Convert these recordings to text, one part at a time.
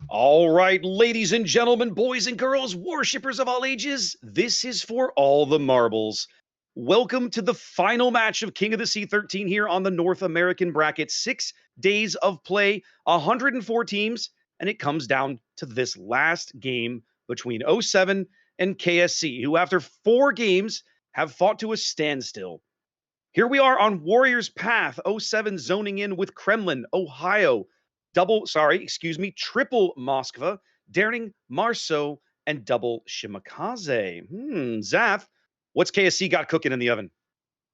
All right, ladies and gentlemen, boys and girls, worshippers of all ages, this is for all the marbles. Welcome to the final match of King of the Sea 13 here on the North American bracket. 6 days of play, 104 teams, and it comes down to this last game between 07 and KSC, who after 4 games have fought to a standstill. Here we are on Warriors Path, 07 zoning in with Kremlin, Ohio, triple Moskva, daring Marceau, and double Shimakaze. Zath, what's KSC got cooking in the oven?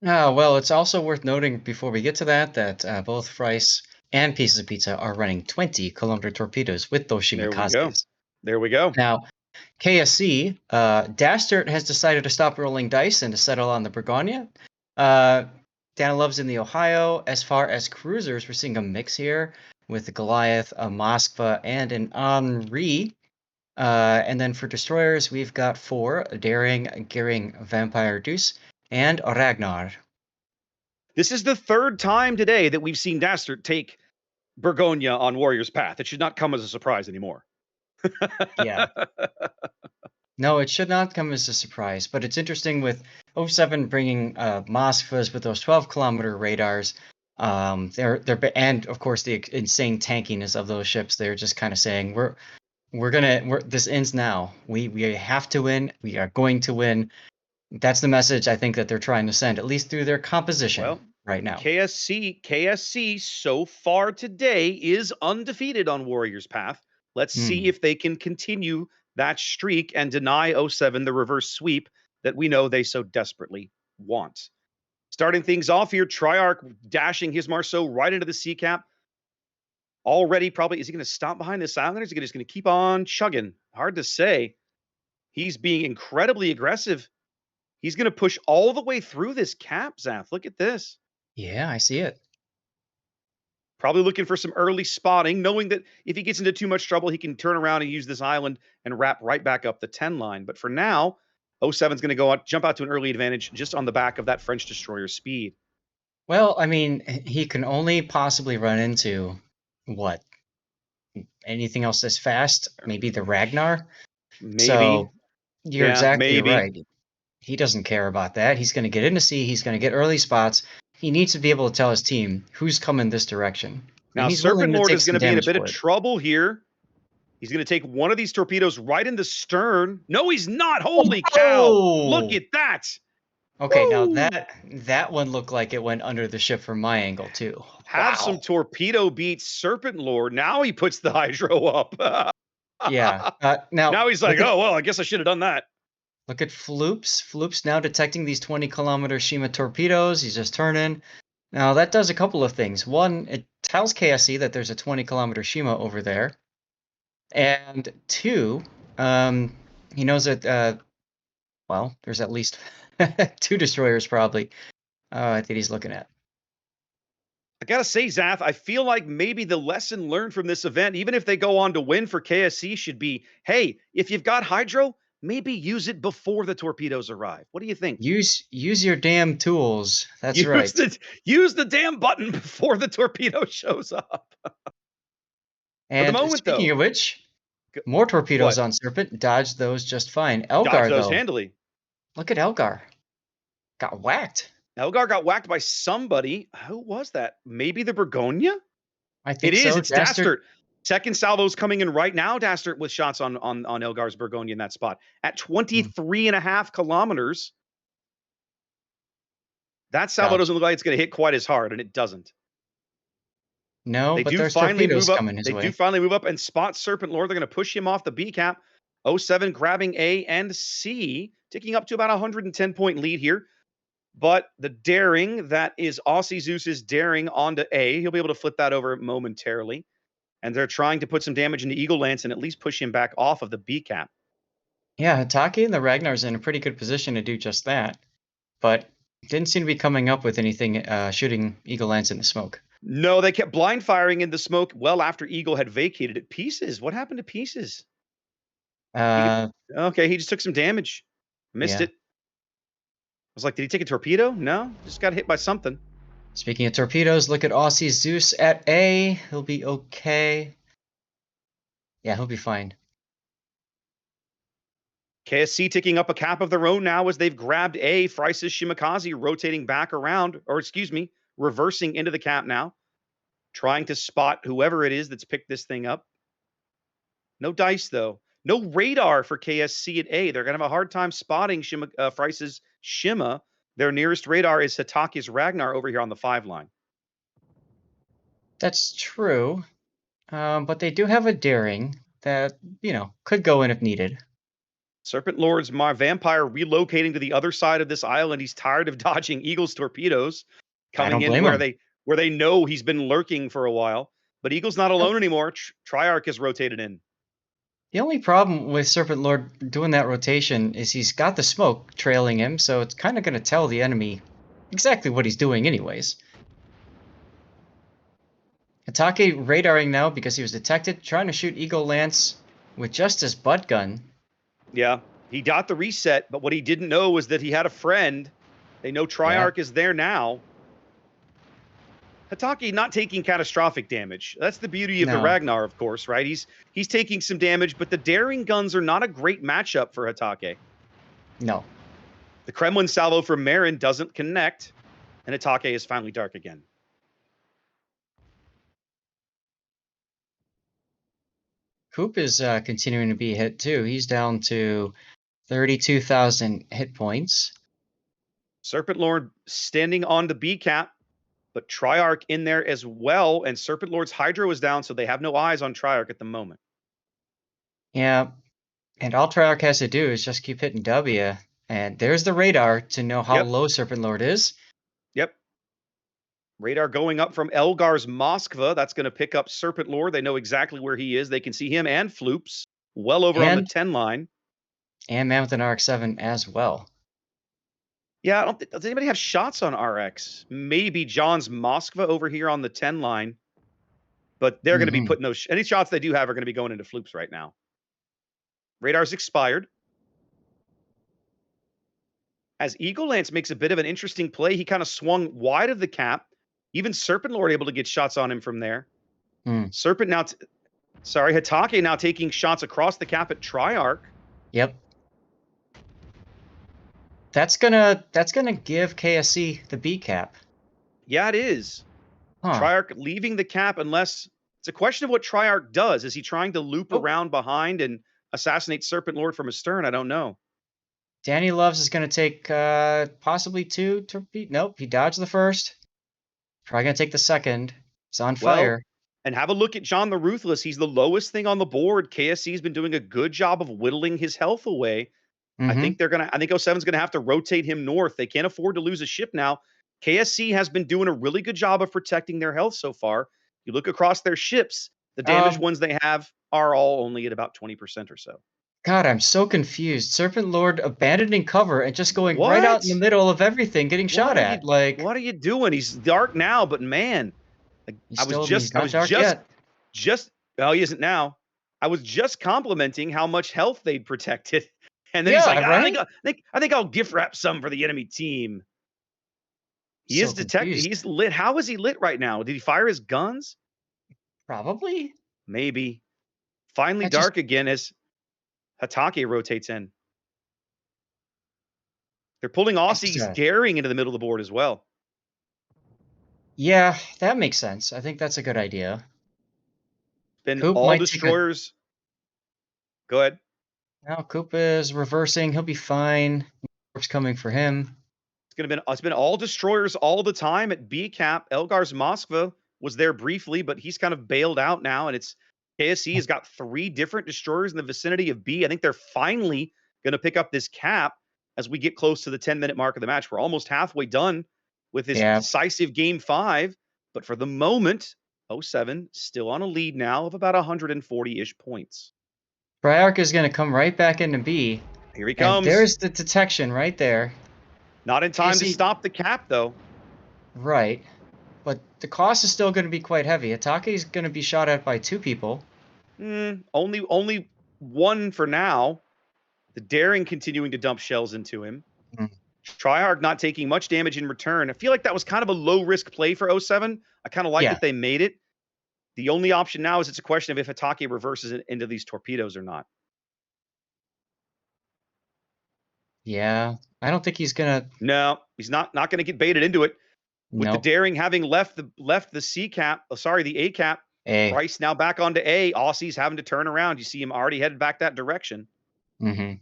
Well, it's also worth noting before we get to that both Fries and Pieces of Pizza are running 20-kilometer torpedoes with those Shimikazes. There we go. Now, KSC, Dastert has decided to stop rolling dice and to settle on the Burgonia. Danilov's in the Ohio. As far as cruisers, we're seeing a mix here with the Goliath, a Moskva, and an Henri. And then for destroyers, we've got 4, Daring, Gearing, Vampire Deuce, and Ragnar. This is the 3rd time today that we've seen Dastert take Burgonia on Warrior's Path. It should not come as a surprise anymore. Yeah. No, it should not come as a surprise, but it's interesting with 07 bringing Moskvas with those 12-kilometer radars. They're and of course the insane tankiness of those ships. They're just kind of saying this ends now. We have to win. We are going to win. That's the message I think that they're trying to send, at least through their composition right now. KSC so far today is undefeated on Warriors Path. Let's see if they can continue that streak and deny 07 the reverse sweep that we know they so desperately want. Starting things off here, Triarch dashing his Marceau right into the sea cap. Already probably, is he going to stop behind this island or is he just going to keep on chugging? Hard to say. He's being incredibly aggressive. He's going to push all the way through this cap, Zath. Look at this. Yeah, I see it. Probably looking for some early spotting, knowing that if he gets into too much trouble, he can turn around and use this island and wrap right back up the 10 line. But for now, 07's going to jump out to an early advantage just on the back of that French destroyer speed. Well, I mean, he can only possibly run into what? Anything else that's fast? Maybe the Ragnar? Maybe. So you're exactly right. He doesn't care about that. He's going to get into sea. He's going to get early spots. He needs to be able to tell his team who's coming this direction. Now, Serpent Lord is going to be in a bit of trouble here. He's going to take one of these torpedoes right in the stern. No, he's not. Holy cow. Look at that. Okay, now that one looked like it went under the ship from my angle, too. Have some torpedo beats Serpent Lord. Now he puts the hydro up. Yeah. Now he's like, oh, well, I guess I should have done that. Look at Floops. Floops now detecting these 20-kilometer Shima torpedoes. He's just turning. Now, that does a couple of things. One, it tells KSC that there's a 20-kilometer Shima over there. And 2, he knows that, well, there's at least 2 destroyers probably that he's looking at. I gotta say, Zath, I feel like maybe the lesson learned from this event, even if they go on to win for KSC, should be, hey, if you've got hydro, maybe use it before the torpedoes arrive. What do you think? Use your damn tools. That's right. Use the damn button before the torpedo shows up. And for the moment, speaking of which, more torpedoes on Serpent. Dodged those just fine. Elgar, dodged those handily. Look at Elgar. Got whacked. Elgar got whacked by somebody. Who was that? Maybe the Burgonia? I think it is. So. It's Dastert. Second salvo's coming in right now. Dastert with shots on Elgar's Burgonia in that spot at 23.5 kilometers. That salvo doesn't look like it's going to hit quite as hard, and it doesn't. No, but there's torpedoes coming his way. They do finally move up and spot Serpent Lord. They're going to push him off the B cap. 07 grabbing A and C, ticking up to about 110-point lead here. But the daring, that is Aussie Zeus's daring onto A. He'll be able to flip that over momentarily. And they're trying to put some damage into Eagle Lance and at least push him back off of the B cap. Yeah, Hatake and the Ragnar's in a pretty good position to do just that. But didn't seem to be coming up with anything shooting Eagle Lance in the smoke. No, they kept blind firing in the smoke well after Eagle had vacated it. Pieces. What happened to Pieces? Okay, he just took some damage. Missed it. I was like, did he take a torpedo? No, just got hit by something. Speaking of torpedoes, look at Aussie Zeus at A. He'll be okay. Yeah, he'll be fine. KSC ticking up a cap of their own now as they've grabbed A. Freisis Shimakaze rotating back around, or excuse me, reversing into the cap now, trying to spot whoever it is that's picked this thing up. No dice, though. No radar for KSC at A. They're going to have a hard time spotting Freisis Shima. Their nearest radar is Hitake's Ragnar over here on the 5 line. That's true. But they do have a daring that, could go in if needed. Serpent Lord's Vampire relocating to the other side of this island. He's tired of dodging Eagle's torpedoes, I coming don't in blame where him. they know he's been lurking for a while. But Eagle's not alone anymore. Triarch has rotated in. The only problem with Serpent Lord doing that rotation is he's got the smoke trailing him, so it's kind of going to tell the enemy exactly what he's doing anyways. Hitake radaring now because he was detected, trying to shoot Eagle Lance with just his butt gun. Yeah, he got the reset, but what he didn't know was that he had a friend. They know Triarch is there now. Hitake not taking catastrophic damage. That's the beauty of the Ragnar, of course, right? He's taking some damage, but the daring guns are not a great matchup for Hitake. No. The Kremlin salvo from Marin doesn't connect, and Hitake is finally dark again. Coop is continuing to be hit too. He's down to 32,000 hit points. Serpent Lord standing on the B cap, but Triarch in there as well, and Serpent Lord's Hydro is down, so they have no eyes on Triarch at the moment. Yeah, and all Triarch has to do is just keep hitting W, and there's the radar to know how low Serpent Lord is. Yep. Radar going up from Elgar's Moskva. That's going to pick up Serpent Lord. They know exactly where he is. They can see him and Floops well over on the 10 line. And Man with an RX-7 as well. Yeah, I don't think, does anybody have shots on RX? Maybe John's Moskva over here on the 10 line. But they're going to be putting those... Any shots they do have are going to be going into Floops right now. Radar's expired. As Eagle Lance makes a bit of an interesting play, he kind of swung wide of the cap. Even Serpent Lord able to get shots on him from there. Serpent now... Hitake now taking shots across the cap at Triarch. Yep. That's gonna give KSC the B cap. Yeah, it is. Triarch leaving the cap unless... It's a question of what Triarch does. Is he trying to loop around behind and assassinate Serpent Lord from astern? I don't know. Danny Loves is going to take possibly 2 torpedoes. Nope, he dodged the first. Probably going to take the second. It's on fire. And have a look at John the Ruthless. He's the lowest thing on the board. KSC's been doing a good job of whittling his health away. I think 07's going to have to rotate him north. They can't afford to lose a ship now. KSC has been doing a really good job of protecting their health so far. You look across their ships, the damaged ones they have are all only at about 20% or so. God, I'm so confused. Serpent Lord abandoning cover and just going right out in the middle of everything, getting shot at. What are you doing? He's dark now, but man, he's not dark yet. Well, he isn't now. I was just complimenting how much health they'd protected, and then he's like, right? I think I'll gift wrap some for the enemy team. He is detected. He's lit. How is he lit right now? Did he fire his guns? Probably. Maybe. Finally dark again as Hitake rotates in. They're pulling Aussie's daring into the middle of the board as well. Yeah, that makes sense. I think that's a good idea. Been all destroyers. Go ahead. Now Coop is reversing. He'll be fine. Warp's coming for him. It's been all destroyers all the time at B cap. Elgar's Moskva was there briefly, but he's kind of bailed out now, and it's KSC has got 3 different destroyers in the vicinity of B. I think they're finally going to pick up this cap as we get close to the 10-minute mark of the match. We're almost halfway done with this decisive game 5, but for the moment, 07 still on a lead now of about 140-ish points. Triarch is going to come right back into B. Here he comes. And there's the detection right there. Not in time to stop the cap, though. Right. But the cost is still going to be quite heavy. Hitake is going to be shot at by 2 people. Only 1 for now. The daring continuing to dump shells into him. Triarch not taking much damage in return. I feel like that was kind of a low-risk play for 07. I kind of like that they made it. The only option now is it's a question of if Hatake reverses it into these torpedoes or not. Yeah, I don't think he's gonna. No, he's not going to get baited into it. With the Nope. daring having left the C cap, the A cap, A. Price now back onto A. Aussie's having to turn around. You see him already headed back that direction. Mm-hmm.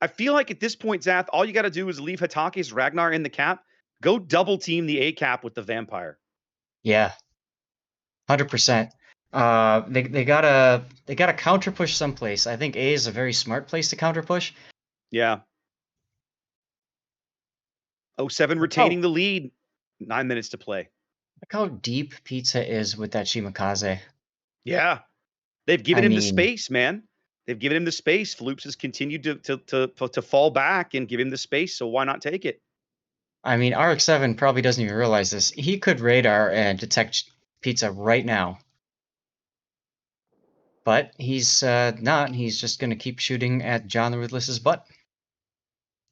I feel like at this point, Zath, all you got to do is leave Hatake's Ragnar in the cap. Go double team the A cap with the Vampire. Yeah, 100%. They gotta counter push someplace. I think A is a very smart place to counter push. Yeah. 07 Look how retaining the lead. 9 minutes to play. look how deep Pizza is with that Shimakaze. Yeah. They've given I him the mean, space, man. They've given him the space. Floops has continued to fall back and give him the space, so why not take it? RX-7 probably doesn't even realize this. He could radar and detect Pizza right now. But he's not. He's just going to keep shooting at John the Ruthless's butt.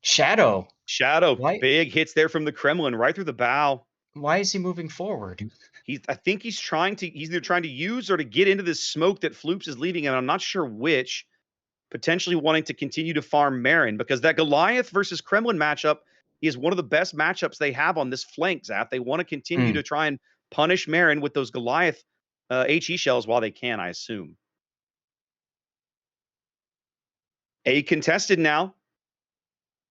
Shadow. Shadow, Why big hits there from the Kremlin right through the bow. why is he moving forward? I think he's either trying to use or to get into this smoke that Floops is leaving him. I'm not sure which. Potentially wanting to continue to farm Marin, because that Goliath versus Kremlin matchup is one of the best matchups they have on this flank, Zap. They want to continue to try and punish Marin with those Goliath HE shells while they can, I assume. A contested now.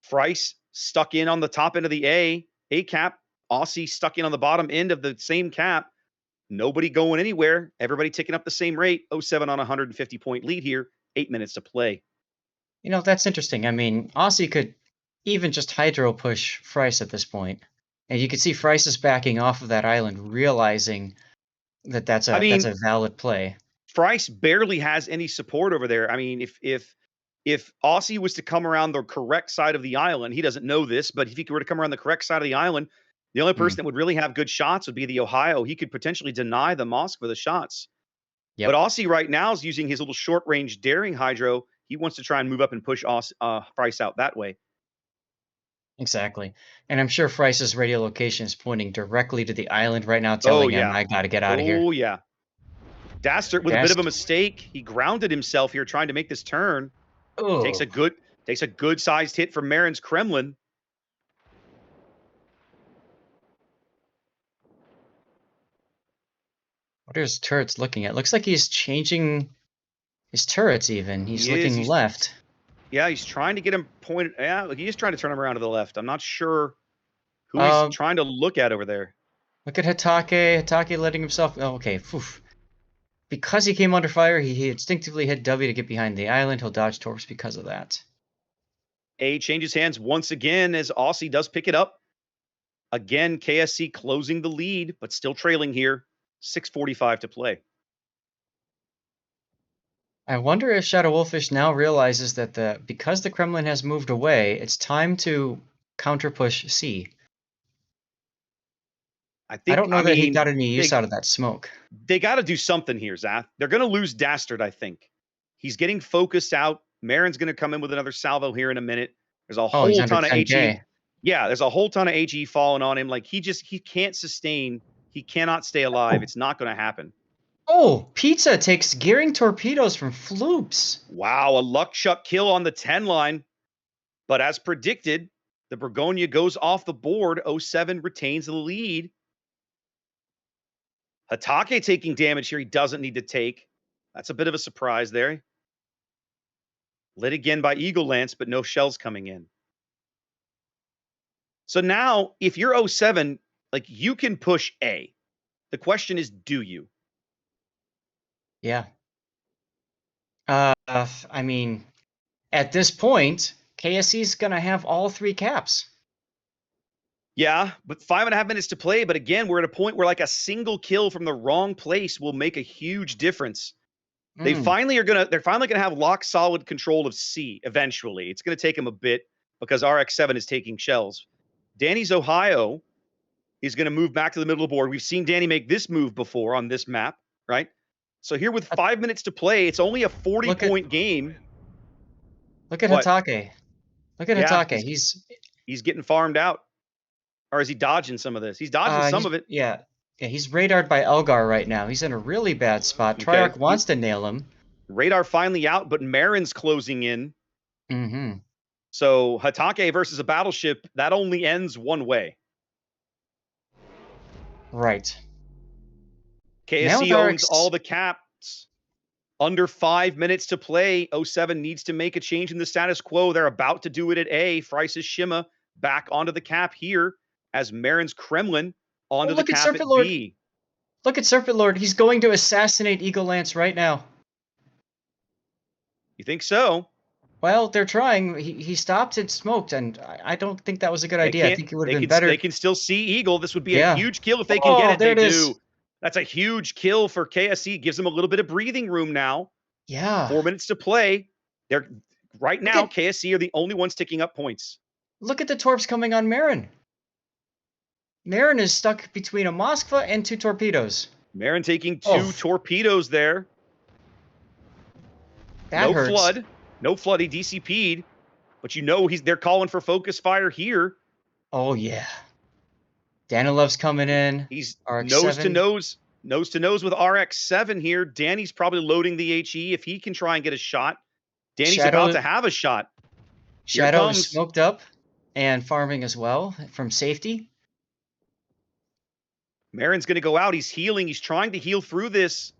Frice stuck in on the top end of the A cap. Aussie stuck in on the bottom end of the same cap. Nobody going anywhere. Everybody ticking up the same rate. 07 on a 150-point lead here. 8 minutes to play. That's interesting. Aussie could even just hydro push Frice at this point. And you could see Frice is backing off of that island, realizing that that's a valid play. Frice barely has any support over there. If Aussie was to come around the correct side of the island, he doesn't know this, but if he were to come around the correct side of the island, the only person that would really have good shots would be the Ohio. He could potentially deny the Moskva the shots. Yep. But Aussie right now is using his little short range daring hydro. He wants to try and move up and push Frice out that way. Exactly. And I'm sure Frice's radio location is pointing directly to the island right now, telling him, I got to get out of here. Oh, yeah. Dastard with a bit of a mistake. He grounded himself here trying to make this turn. Oh. Takes a good sized hit from Marin's Kremlin. What are his turrets looking at? Looks like he's changing his turrets even. He's looking left. Yeah, he's trying to get him pointed. Yeah, he is trying to turn him around to the left. I'm not sure who he's trying to look at over there. Look at Hatake. Hatake letting himself... Oh, okay. Oof. Because he came under fire, he instinctively hit W to get behind the island. He'll dodge torps because of that. A changes hands once again as Aussie does pick it up. Again, KSC closing the lead, but still trailing here. 6:45 to play. I wonder if Shadow Wolfish now realizes that because the Kremlin has moved away, it's time to counter push C. I don't know that he got any use out of that smoke. They got to do something here, Zath. They're going to lose Dastard, I think. He's getting focused out. Marin's going to come in with another salvo here in a minute. There's a whole ton of HE. Yeah, there's a whole ton of HE falling on him. Like, he can't sustain. He cannot stay alive. It's not going to happen. Oh, Pizza takes gearing torpedoes from Floops. Wow, a luck chuck kill on the 10 line. But as predicted, the Burgonia goes off the board. 07 retains the lead. Hatake taking damage here he doesn't need to take. That's a bit of a surprise there. Lit again by Eagle Lance, but no shells coming in. So now, if you're 07, like, you can push A. The question is, do you? Yeah. At this point, KSC's going to have all 3 caps. Yeah, but 5.5 minutes to play. But again, we're at a point where like a single kill from the wrong place will make a huge difference. They're finally gonna have lock solid control of C eventually. It's gonna take them a bit because RX-7 is taking shells. Danny's Ohio is gonna move back to the middle of the board. We've seen Danny make this move before on this map, right? So here with 5 minutes to play, it's only a 40-point game. Look at Hatake. Look at Hatake. He's getting farmed out. Or is he dodging some of this? He's dodging some of it. Yeah. Yeah, he's radared by Elgar right now. He's in a really bad spot. Okay. Triarch wants to nail him. Radar finally out, but Marin's closing in. Mm-hmm. So Hatake versus a battleship, that only ends one way. Right. KSC owns all the caps. Under 5 minutes to play. 07 needs to make a change in the status quo. They're about to do it at A. Frice's Shima back onto the cap here as Marin's Kremlin onto the cap at B. Look at Serpent Lord. He's going to assassinate Eagle Lance right now. You think so? Well, they're trying. He stopped and smoked, and I don't think that was a good idea. I think it would have been better. They can still see Eagle. This would be a huge kill if they can get it. They do. That's a huge kill for KSC. Gives them a little bit of breathing room now. Yeah. 4 minutes to play. They're right now. KSC are the only ones ticking up points. Look at the torps coming on Marin. Marin is stuck between a Moskva and 2 torpedoes. Marin taking 2 torpedoes there. That hurts. Flood. No flood. He DCP'd. But you know they're calling for focus fire here. Oh, yeah. Danilev's coming in. He's nose to nose with RX-7 here. Danny's probably loading the HE if he can try and get a shot. Danny's about to have a shot. Shadow is smoked up and farming as well from safety. Marin's going to go out. He's healing. He's trying to heal through this.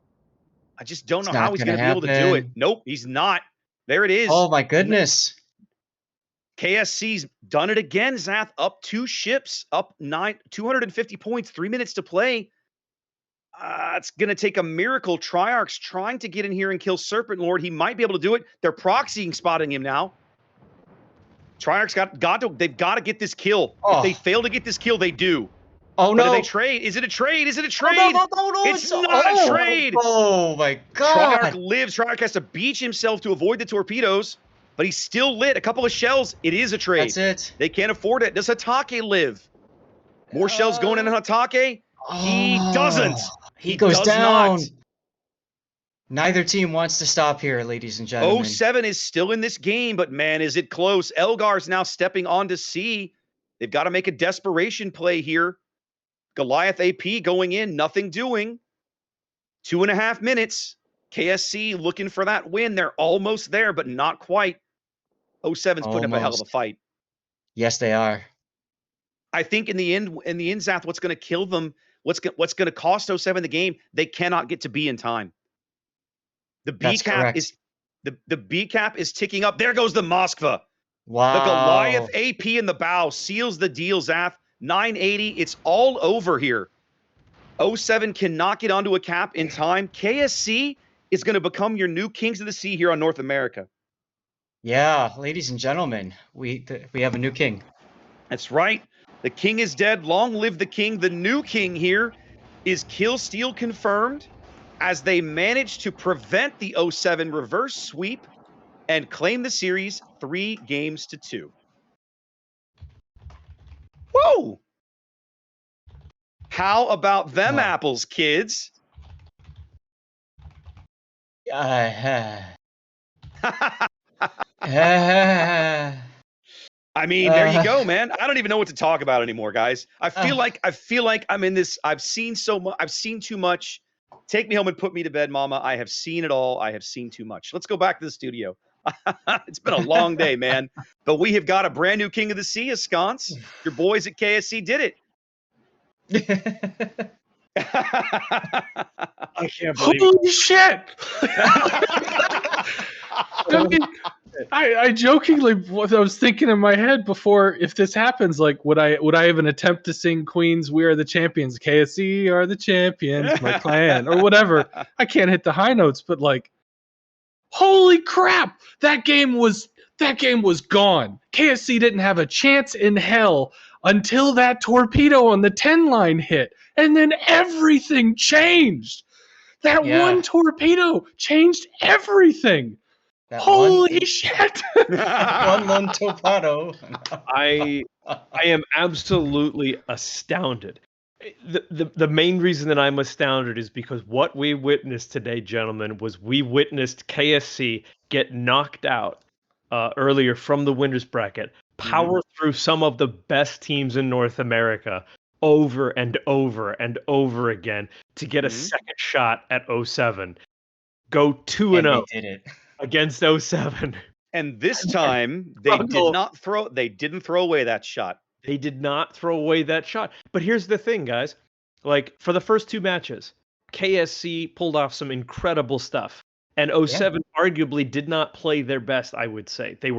I just don't know how he's going to be able to do it. Nope, he's not. There it is. Oh, my goodness. KSC's done it again, Zath. Up 2 ships, up 250 points, 3 minutes to play. It's going to take a miracle. Triarch's trying to get in here and kill Serpent Lord. He might be able to do it. They're proxying, spotting him now. Triarch's they've got to get this kill. If they fail to get this kill, they do. Oh, no. Do they trade? Is it a trade? Is it a trade? No, it's not a trade. Oh, my God. Triarch lives. Triarch has to beach himself to avoid the torpedoes, but he's still lit. A couple of shells. It is a trade. That's it. They can't afford it. Does Hatake live? More shells going in on Hatake? He doesn't. He goes down. Not. Neither team wants to stop here, ladies and gentlemen. 07 is still in this game, but man, is it close. Elgar's now stepping onto C. They've got to make a desperation play here. Goliath AP going in, nothing doing. 2.5 minutes. KSC looking for that win. They're almost there, but not quite. 07's putting up a hell of a fight. Yes, they are. I think in the end, Zath, what's going to kill them, what's going to cost 07 the game, they cannot get to B in time. The B cap is the B cap is ticking up. There goes the Moskva. Wow. The Goliath AP in the bow seals the deal, Zath. 980. It's all over here. 07 cannot get onto a cap in time. KSC is going to become your new kings of the sea here on North America. Yeah, ladies and gentlemen, we have a new king. That's right. The king is dead. Long live the king. The new king here is Kill Steal confirmed as they manage to prevent the 07 reverse sweep and claim the series 3-2. Whoa! How about them apples, kids? I mean, there you go, man. I don't even know what to talk about anymore, guys. I feel like I'm in this. I've seen so much. I've seen too much. Take me home and put me to bed, Mama. I have seen it all. I have seen too much. Let's go back to the studio. It's been a long day, man. But we have got a brand new king of the sea, Ensconce. Your boys at KSC did it. I can't believe it. Holy shit! I mean, I jokingly I was thinking in my head before, if this happens, like would I even attempt to sing Queen's "We Are the Champions"? KSC are the champions, my clan, or whatever. I can't hit the high notes, but like, holy crap! That game was gone. KSC didn't have a chance in hell until that torpedo on the 10 line hit, and then everything changed. That one torpedo changed everything. Holy shit! one torpedo. I am absolutely astounded. The main reason that I'm astounded is because what we witnessed today, gentlemen, was we witnessed KSC get knocked out earlier from the winners bracket, power through some of the best teams in North America, over and over and over again to get a Mhm. second shot at 07. Go 2-0 And they did it. against 07. And this time they didn't throw away that shot. They did not throw away that shot. But here's the thing, guys. Like, for the first two matches, KSC pulled off some incredible stuff. And 07 arguably did not play their best, I would say. They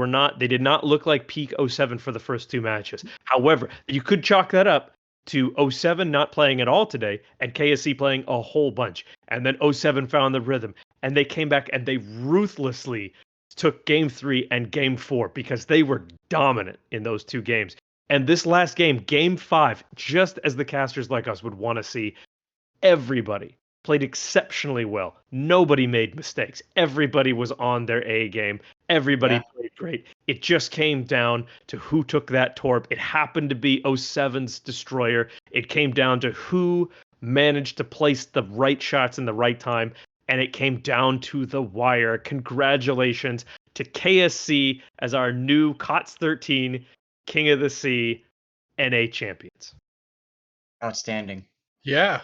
did not look like peak 07 for the first two matches. However, you could chalk that up to 07 not playing at all today and KSC playing a whole bunch. And then 07 found the rhythm. And they came back and they ruthlessly took game 3 and game 4 because they were dominant in those two games. And this last game, game 5, just as the casters like us would want to see, everybody played exceptionally well. Nobody made mistakes. Everybody was on their A game. Everybody played great. It just came down to who took that torp. It happened to be 07's destroyer. It came down to who managed to place the right shots in the right time. And it came down to the wire. Congratulations to KSC as our new KOTS 13 King of the Sea NA champions. Outstanding. Yeah.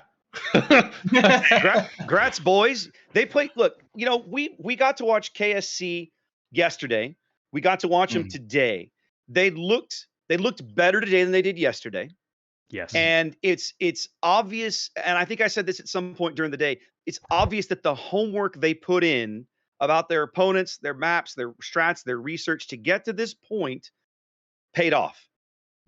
Grats, boys. They played. Look, we got to watch KSC yesterday. We got to watch them today. They looked better today than they did yesterday. Yes. And it's obvious, and I think I said this at some point during the day, it's obvious that the homework they put in about their opponents, their maps, their strats, their research to get to this point paid off.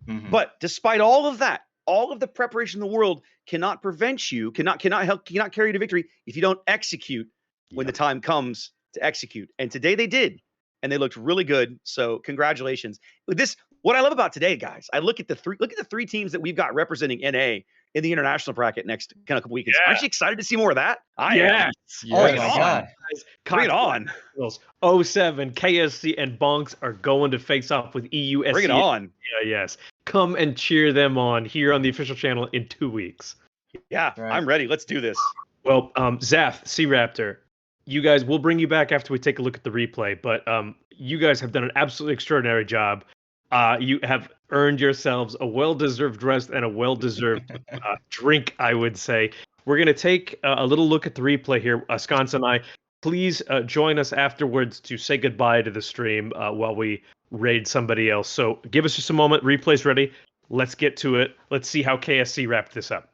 Mhm. But despite all of that, all of the preparation in the world cannot prevent you, cannot carry you to victory if you don't execute when the time comes to execute. And today they did, and they looked really good. So congratulations. What I love about today, guys, I look at the three teams that we've got representing NA in the international bracket next kind of couple weekends. Aren't you excited to see more of that? I am. Oh my God. Bring it on. 07, KSC, and Bonks are going to face off with EU. Bring it on. Yeah, yes. Come and cheer them on here on the official channel in 2 weeks. Yeah, Right. I'm ready. Let's do this. Well, Zath, C-Raptor, you guys, we'll bring you back after we take a look at the replay, but you guys have done an absolutely extraordinary job. You have earned yourselves a well-deserved rest and a well-deserved drink, I would say. We're going to take a little look at the replay here. Sconce and I, please join us afterwards to say goodbye to the stream while we raid somebody else. So give us just a moment. Replay's ready. Let's get to it. Let's see how KSC wrapped this up.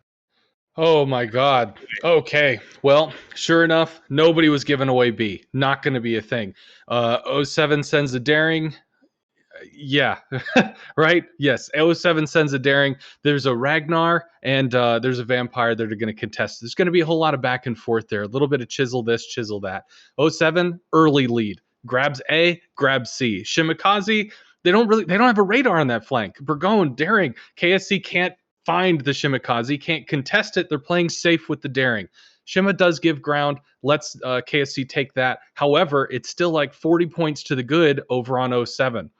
Oh my God. Okay. Well, sure enough, nobody was giving away B. Not going to be a thing. 07 sends a daring. Yeah. Right? Yes. 07 sends a daring. There's a Ragnar and there's a vampire that are going to contest. There's going to be a whole lot of back and forth there. A little bit of chisel this, chisel that. 07, early lead. Grabs A, grabs C. Shimakaze, they don't have a radar on that flank. Burgone, daring. KSC can't find the Shimakaze, can't contest it. They're playing safe with the daring. Shima does give ground. Let's KSC take that. However, it's still like 40 points to the good over on 07.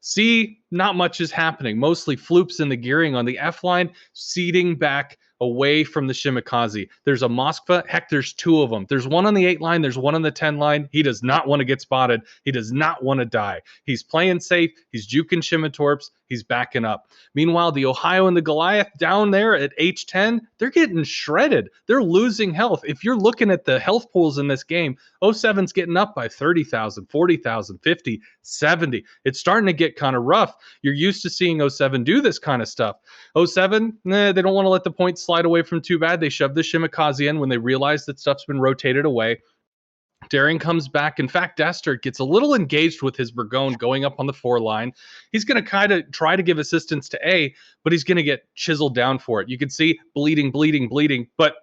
C, not much is happening. Mostly floops in the gearing on the F line, seeding back away from the Shimakaze. There's a Moskva. Heck, there's two of them. There's one on the 8 line. There's one on the 10 line. He does not want to get spotted. He does not want to die. He's playing safe. He's juking Shimitorps. He's backing up. Meanwhile, the Ohio and the Goliath down there at H10, they're getting shredded. They're losing health. If you're looking at the health pools in this game, 07's getting up by 30,000, 40,000, 50, 70. It's starting to get kind of rough. You're used to seeing 07 do this kind of stuff. 07, they don't want to let the points slide away from too bad. They shove the Shimakaze in when they realize that stuff's been rotated away. Daring comes back. In fact, Dester gets a little engaged with his Burgone going up on the 4 line. He's going to kind of try to give assistance to A, but he's going to get chiseled down for it. You can see bleeding. But,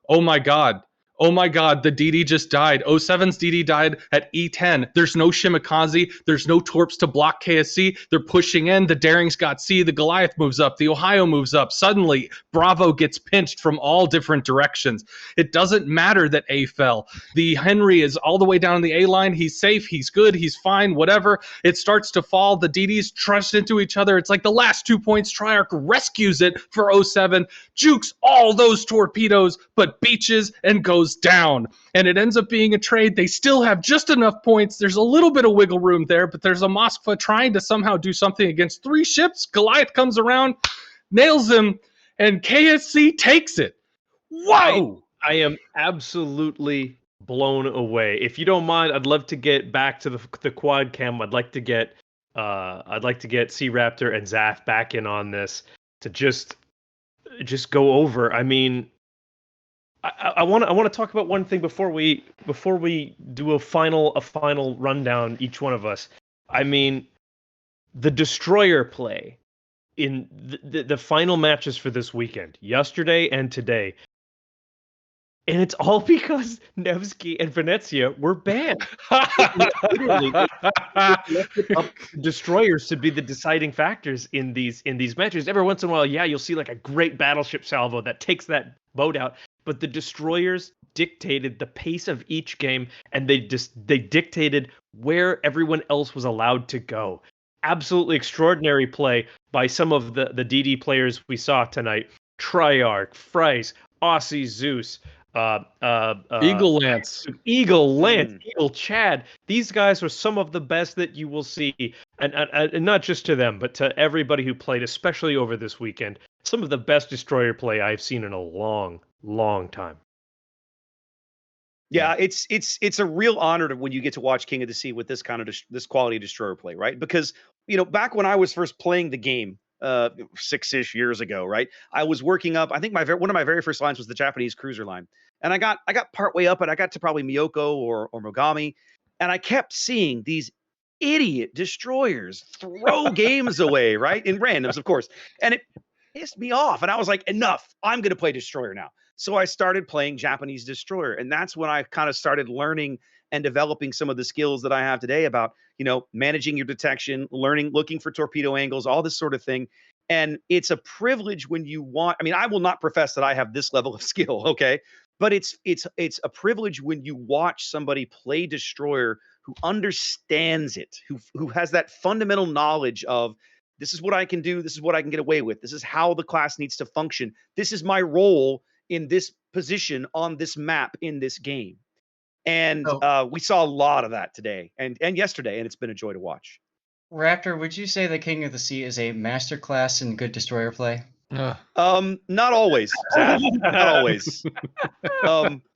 oh my God, the DD just died. 07's DD died at E10. There's no Shimakaze. There's no Torps to block KSC. They're pushing in. The Daring's got C. The Goliath moves up. The Ohio moves up. Suddenly, Bravo gets pinched from all different directions. It doesn't matter that A fell. The Henry is all the way down the A line. He's safe. He's good. He's fine. Whatever. It starts to fall. The DDs trust into each other. It's like the last 2 points. Triarch rescues it for 07. Jukes all those torpedoes, but beaches and goes down, and it ends up being a trade. They still have just enough points. There's a little bit of wiggle room there, but there's a Moskva trying to somehow do something against 3 ships. Goliath comes around, nails him, and KSC takes it. Whoa! I am absolutely blown away. If you don't mind, I'd love to get back to the quad cam. I'd like to get C Raptor and Zaf back in on this to just go over. I mean, I want to talk about one thing before we do a final rundown, each one of us. I mean, the destroyer play in the final matches for this weekend, yesterday and today. And it's all because Nevsky and Venezia were banned. Literally, destroyers to be the deciding factors in these matches. Every once in a while, yeah, you'll see like a great battleship salvo that takes that boat out. But the destroyers dictated the pace of each game, and they dictated where everyone else was allowed to go. Absolutely extraordinary play by some of the DD players we saw tonight. Triarch, Frice, Aussie Zeus, Eagle Lance, Eagle Chad. These guys are some of the best that you will see, and not just to them, but to everybody who played, especially over this weekend. Some of the best destroyer play I've seen in a long time. Yeah, it's a real honor when you get to watch King of the Sea with this kind of this quality destroyer play, right? Because back when I was first playing the game 6-ish years ago, right? I was working up. I think one of my very first lines was the Japanese cruiser line, and I got partway up, and I got to probably Miyoko or Mogami, and I kept seeing these idiot destroyers throw games away, right? In randoms, of course, and it pissed me off, and I was like, enough! I'm going to play destroyer now. So I started playing Japanese destroyer, and that's when I kind of started learning and developing some of the skills that I have today about, managing your detection, looking for torpedo angles, all this sort of thing. And it's a privilege when you want. I mean, I will not profess that I have this level of skill, okay? But it's a privilege when you watch somebody play destroyer who understands it, who has that fundamental knowledge of, this is what I can do, this is what I can get away with, this is how the class needs to function, this is my role in this position on this map in this game. And we saw a lot of that today and yesterday, and it's been a joy to watch. Raptor, would you say the King of the Sea is a masterclass in good destroyer play? Not always, Zach. Not always.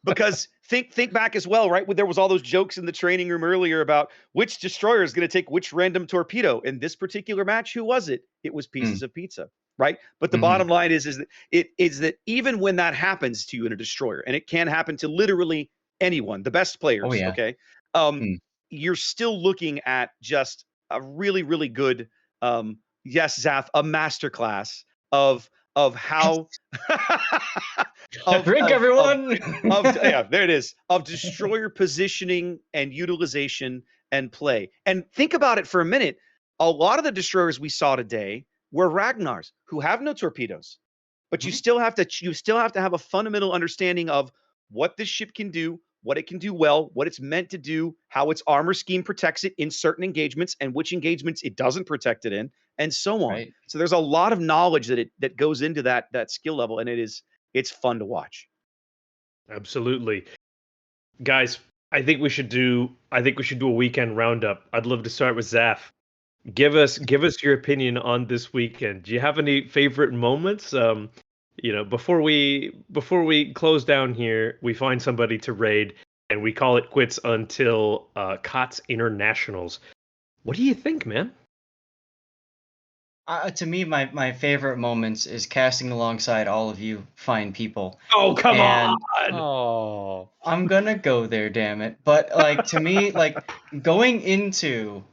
Because think back as well, right? There was all those jokes in the training room earlier about which destroyer is going to take which random torpedo. In this particular match, who was it? It was Pieces of Pizza, right? But the bottom line is that even when that happens to you in a destroyer, and it can happen to literally anyone, the best players, okay? You're still looking at just a really, really good, yes, Zaf, a masterclass of how drink, everyone. Yeah, there it is, of destroyer positioning and utilization and play. And think about it for a minute. A lot of the destroyers we saw today were Ragnars who have no torpedoes, but you still have to have a fundamental understanding of what this ship can do, what it can do well, what it's meant to do, how its armor scheme protects it in certain engagements, and which engagements it doesn't protect it in, and so on. Right. So there's a lot of knowledge that goes into that skill level, and it's fun to watch. Absolutely. Guys, I think we should do a weekend roundup. I'd love to start with Zaf. Give us your opinion on this weekend. Do you have any favorite moments? Before we close down here, we find somebody to raid, and we call it quits until KOTS Internationals. What do you think, man? To me, my favorite moments is casting alongside all of you fine people. Oh, come on! Oh, I'm gonna go there, damn it. But to me, going into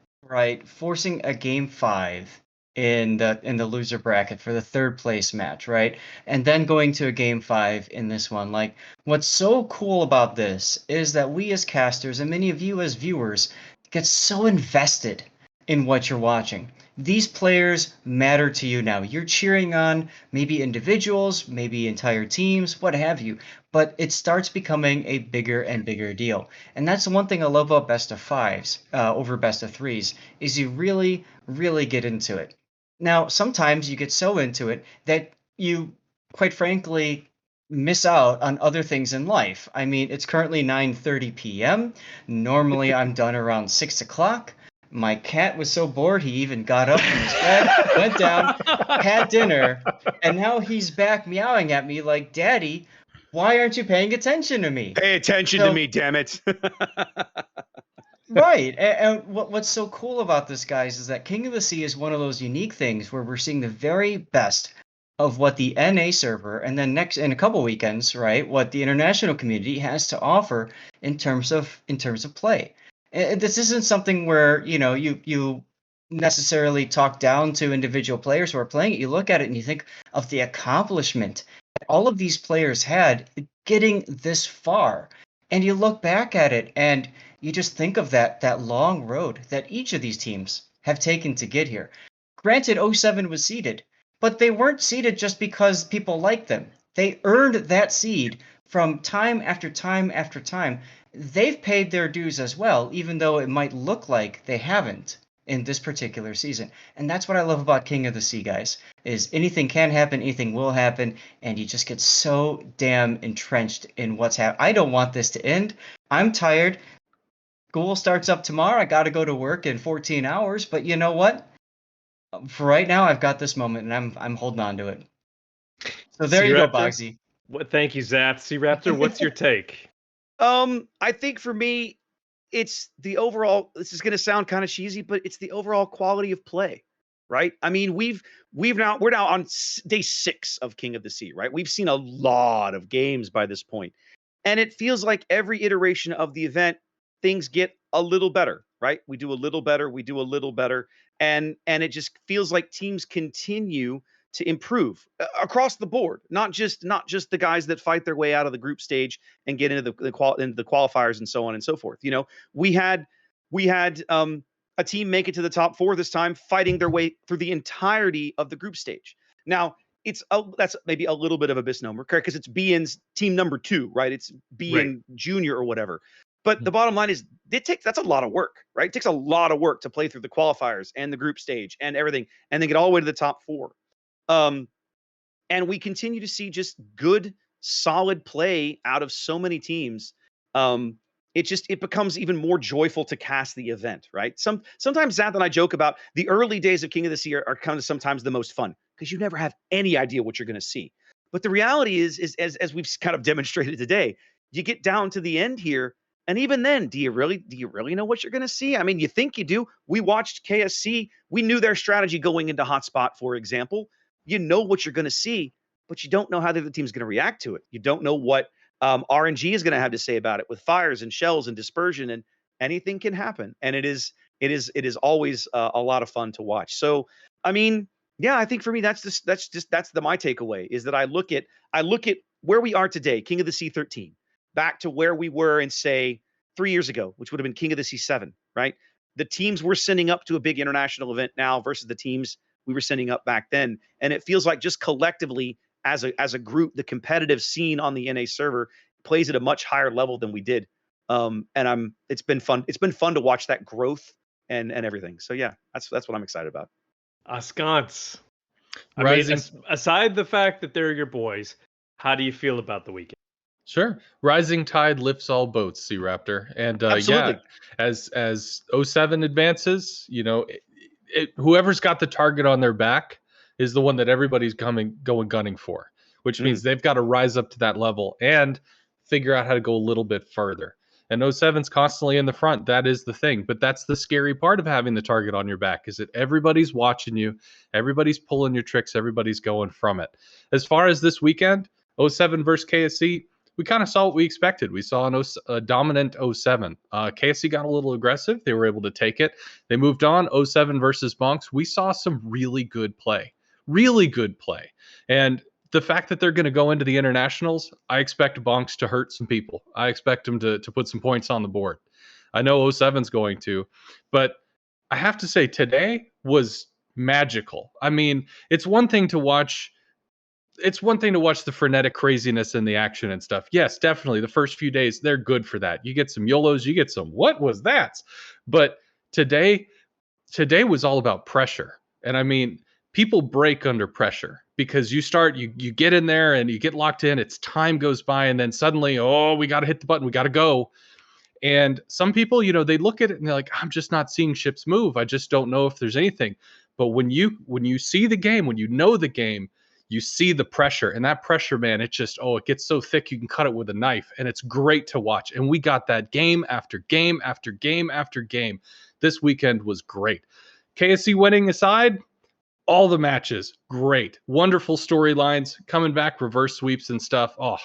forcing a game 5 in the loser bracket for the 3rd place match, right? And then going to a game 5 in this one. What's so cool about this is that we as casters and many of you as viewers get so invested in what you're watching. These players matter to you now. You're cheering on maybe individuals, maybe entire teams, what have you, but it starts becoming a bigger and bigger deal. And that's the one thing I love about best of 5s over best of 3s, is you really, really get into it. Now, sometimes you get so into it that you, quite frankly, miss out on other things in life. I mean, it's currently 9:30 p.m. Normally, I'm done around 6 o'clock. My cat was so bored he even got up from his bed, went down, had dinner, and now he's back meowing at me like, Daddy, why aren't you paying attention to me? Pay attention to me, damn it. Right. And what's so cool about this, guys, is that King of the Sea is one of those unique things where we're seeing the very best of what the NA server, and then next in a couple weekends, right, what the international community has to offer in terms of play. And this isn't something where you necessarily talk down to individual players who are playing it. You look at it and you think of the accomplishment that all of these players had getting this far, and you look back at it and you just think of that long road that each of these teams have taken to get here. Granted, 07 was seeded, but they weren't seeded just because people liked them. They earned that seed from time after time after time. They've paid their dues as well, even though it might look like they haven't in this particular season. And that's what I love about King of the Sea, guys, is anything can happen, anything will happen, and you just get so damn entrenched in what's happening. I don't want this to end. I'm tired. School starts up tomorrow. I got to go to work in 14 hours, but you know what? For right now, I've got this moment, and I'm holding on to it. So there you go, Bogsy. Thank you, Zat. C-Raptor, what's your take? I think for me, it's the overall. This is going to sound kind of cheesy, but it's the overall quality of play, right? I mean, we're now on day 6 of King of the Sea, right? We've seen a lot of games by this point, and it feels like every iteration of the event, things get a little better, right? We do a little better, and it just feels like teams continue to improve across the board, not just the guys that fight their way out of the group stage and get into the qualifiers and so on and so forth. You know, we had a team make it to the top 4 this time, fighting their way through the entirety of the group stage. Now, that's maybe a little bit of a misnomer, because it's BN's team number 2, right? It's BN Junior or whatever. But the bottom line is, that's a lot of work, right? It takes a lot of work to play through the qualifiers and the group stage and everything, and then get all the way to the top 4. And we continue to see just good, solid play out of so many teams. It becomes even more joyful to cast the event, right? Sometimes Zach and I joke about the early days of King of the Sea are kind of sometimes the most fun, because you never have any idea what you're going to see. But the reality is as we've kind of demonstrated today, you get down to the end here, and even then, do you really know what you're going to see? I mean, you think you do. We watched KSC. We knew their strategy going into Hotspot, for example. You know what you're going to see, but you don't know how the other team's going to react to it. You don't know what RNG is going to have to say about it, with fires and shells and dispersion, and anything can happen. And it is always a lot of fun to watch. So, I mean, yeah, I think for me, that's my takeaway, is that I look at where we are today, King of the Sea 13, back to where we were in, say, 3 years ago, which would have been King of the Sea 7, right? The teams we're sending up to a big international event now versus the teams we were sending up back then. And it feels like just collectively as a group, the competitive scene on the NA server plays at a much higher level than we did. It's been fun. It's been fun to watch that growth and everything. So yeah, that's what I'm excited about. Sconce. I mean, aside the fact that they're your boys, how do you feel about the weekend? Sure. Rising tide lifts all boats, C-Raptor. And Absolutely. as 07 advances, whoever's got the target on their back is the one that everybody's going gunning for, which means they've got to rise up to that level and figure out how to go a little bit further. And 07's constantly in the front. That is the thing. But that's the scary part of having the target on your back, is that everybody's watching you, everybody's pulling your tricks, everybody's going from it. As far as this weekend, 07 versus KSC, we kind of saw what we expected. We saw a dominant 07. KSC got a little aggressive. They were able to take it. They moved on. 07 versus Bonks. We saw some really good play. And the fact that they're going to go into the internationals, I expect Bonks to hurt some people. I expect them to put some points on the board. I know 07's going to, but I have to say today was magical. I mean, it's one thing to watch the frenetic craziness and the action and stuff. Yes, definitely. The first few days, they're good for that. You get some YOLOs, you get some, what was that? But today was all about pressure. And I mean, people break under pressure, because you get in there and you get locked in, time goes by, and then suddenly, we got to hit the button, we got to go. And some people, they look at it and they're like, I'm just not seeing ships move. I just don't know if there's anything. But when you see the game, when you know the game, you see the pressure, and that pressure, man, it gets so thick you can cut it with a knife, and it's great to watch. And we got that game after game after game after game. This weekend was great. KSC winning aside, all the matches, great. Wonderful storylines, coming back, reverse sweeps and stuff. Oh,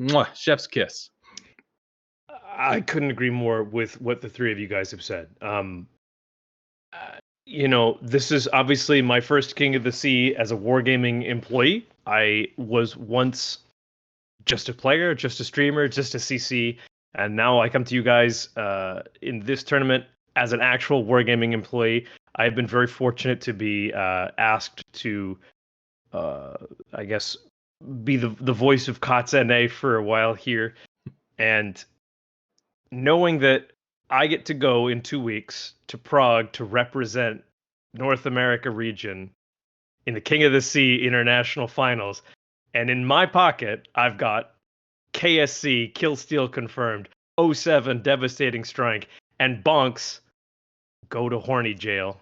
mwah, chef's kiss. I couldn't agree more with what the three of you guys have said. This is obviously my first King of the Sea as a wargaming employee. I was once just a player, just a streamer, just a CC, and now I come to you guys in this tournament as an actual wargaming employee. I've been very fortunate to be asked to, I guess, be the voice of KOTS NA for a while here, and knowing that I get to go in 2 weeks to Prague to represent North America region in the King of the Sea International Finals, and in my pocket I've got KSC Kill Steal confirmed, 07 Devastating Strike, and Bonks go to horny jail.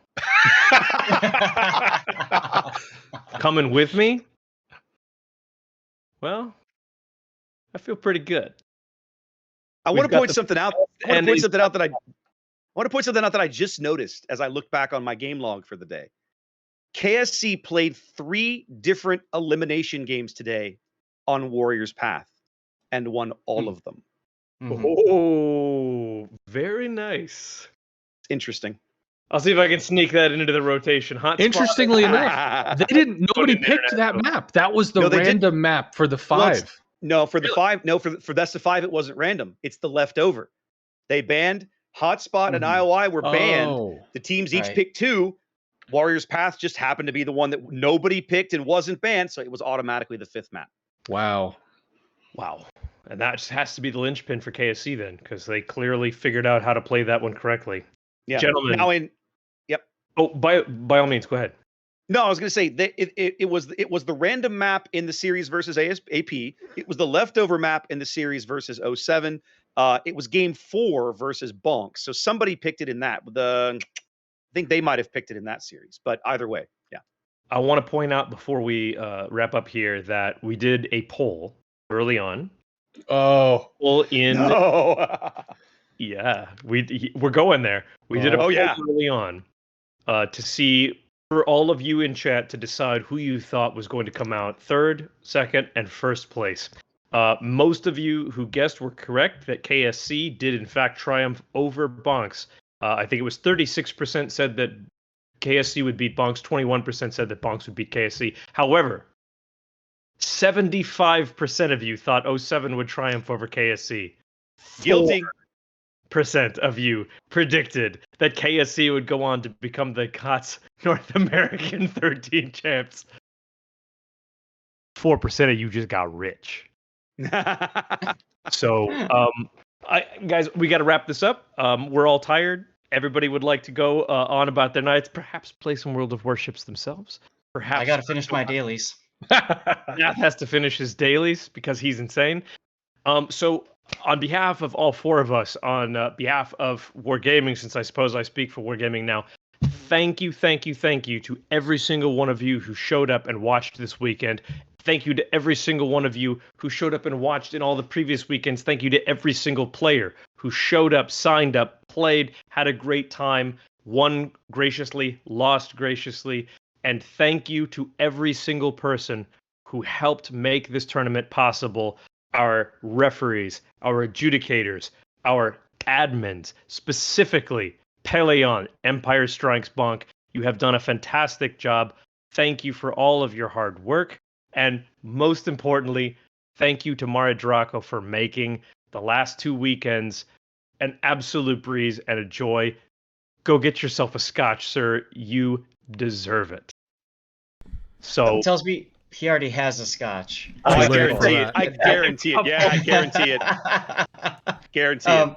Coming with me? Well, I feel pretty good. I want to point something out. I want to point something out that I just noticed as I look back on my game log for the day. KSC played 3 different elimination games today on Warriors Path and won all of them. Mm-hmm. Oh, very nice. Interesting. I'll see if I can sneak that into the rotation. Interestingly enough, nobody picked that map. That was the random map for the 5. No, for the 5. No, for that's the 5. It wasn't random. It's the leftover. They banned Hotspot and IOI were banned. The teams each picked 2. Warriors Path just happened to be the one that nobody picked and wasn't banned, so it was automatically the 5th map. Wow. And that just has to be the linchpin for KSC then, because they clearly figured out how to play that one correctly. Yeah. Gentlemen. Oh, by all means, go ahead. No, I was going to say that it was the random map in the series versus AP. It was the leftover map in the series versus 07. It was game 4 versus Bonk. So somebody picked it in that. I think they might have picked it in that series. But either way, yeah. I want to point out before we wrap up here that we did a poll early on. Oh. Yeah, we're going there. We did a poll early on to see for all of you in chat to decide who you thought was going to come out 3rd, 2nd, and 1st place. Most of you who guessed were correct that KSC did in fact triumph over Bonks. I think it was 36% said that KSC would beat Bonks, 21% said that Bonks would beat KSC. However, 75% of you thought 07 would triumph over KSC. Guilty. 4% of you predicted that KSC would go on to become the KOTS North American 13 champs. 4% of you just got rich. So, guys, we got to wrap this up. We're all tired. Everybody would like to go on about their nights, perhaps play some World of Warships themselves. Perhaps I got to finish my dailies. Nath has to finish his dailies because he's insane. So on behalf of all 4 of us, on behalf of Wargaming, since I suppose I speak for Wargaming now, thank you to every single one of you who showed up and watched this weekend. Thank you to every single one of you who showed up and watched in all the previous weekends. Thank you to every single player who showed up, signed up, played, had a great time, won graciously, lost graciously. And thank you to every single person who helped make this tournament possible. Our referees, our adjudicators, our admins, specifically Peleon, Empire Strikes Bonk. You have done a fantastic job. Thank you for all of your hard work. And most importantly, thank you to Mara Draco for making the last 2 weekends an absolute breeze and a joy. Go get yourself a scotch, sir. You deserve it. So he tells me he already has a scotch. I guarantee it. I guarantee it. Yeah, I guarantee it. Guarantee it.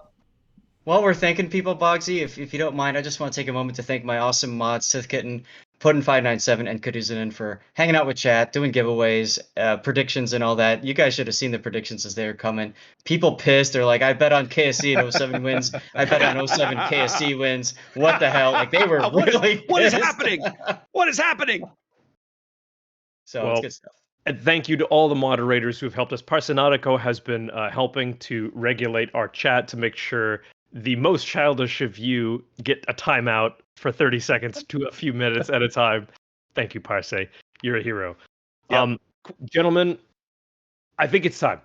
While we're thanking people, Bogsy, if you don't mind, I just want to take a moment to thank my awesome mod, Sith Kitten, Puddin 597 and Kaduzanin for hanging out with chat, doing giveaways, predictions, and all that. You guys should have seen the predictions as they were coming. People pissed. They're like, I bet on KSC and 07 wins. I bet on 07 KSC wins. What the hell? Like, they were really what is pissed. happening? What is happening? So it's good stuff. And thank you to all the moderators who've helped us. Parsonautico has been helping to regulate our chat to make sure the most childish of you get a timeout for 30 seconds to a few minutes at a time. Thank you, Parse. You're a hero. Yep. Gentlemen, I think it's time.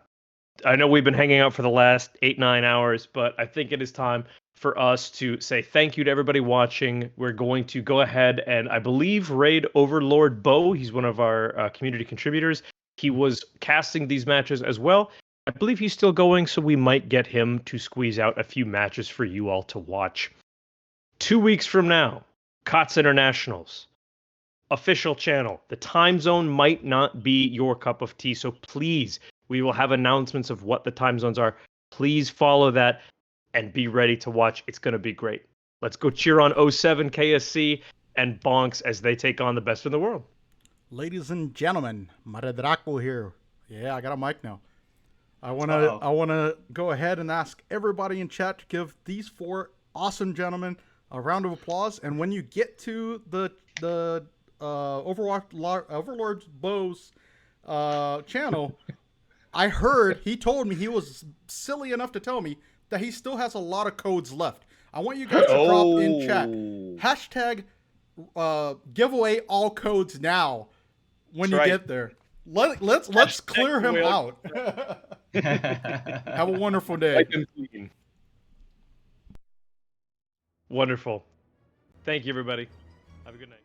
I know we've been hanging out for the last 8-9 hours, but I think it is time for us to say thank you to everybody watching. We're going to go ahead and, I believe, raid Overlord Bo. He's one of our community contributors. He was casting these matches as well. I believe he's still going, so we might get him to squeeze out a few matches for you all to watch. 2 weeks from now, KOTS Internationals, official channel. The time zone might not be your cup of tea, so please, we will have announcements of what the time zones are. Please follow that and be ready to watch. It's going to be great. Let's go cheer on 07 KSC and Bonks as they take on the best in the world. Ladies and gentlemen, Maredraco here. Yeah, I got a mic now. I wanna go ahead and ask everybody in chat to give these 4 awesome gentlemen a round of applause. And when you get to the Overlord Bo's channel, I heard he told me, he was silly enough to tell me that he still has a lot of codes left. I want you guys to drop in chat hashtag giveaway all codes now when you get there. Let's clear him out. Have a wonderful day. Wonderful. Thank you, everybody. Have a good night.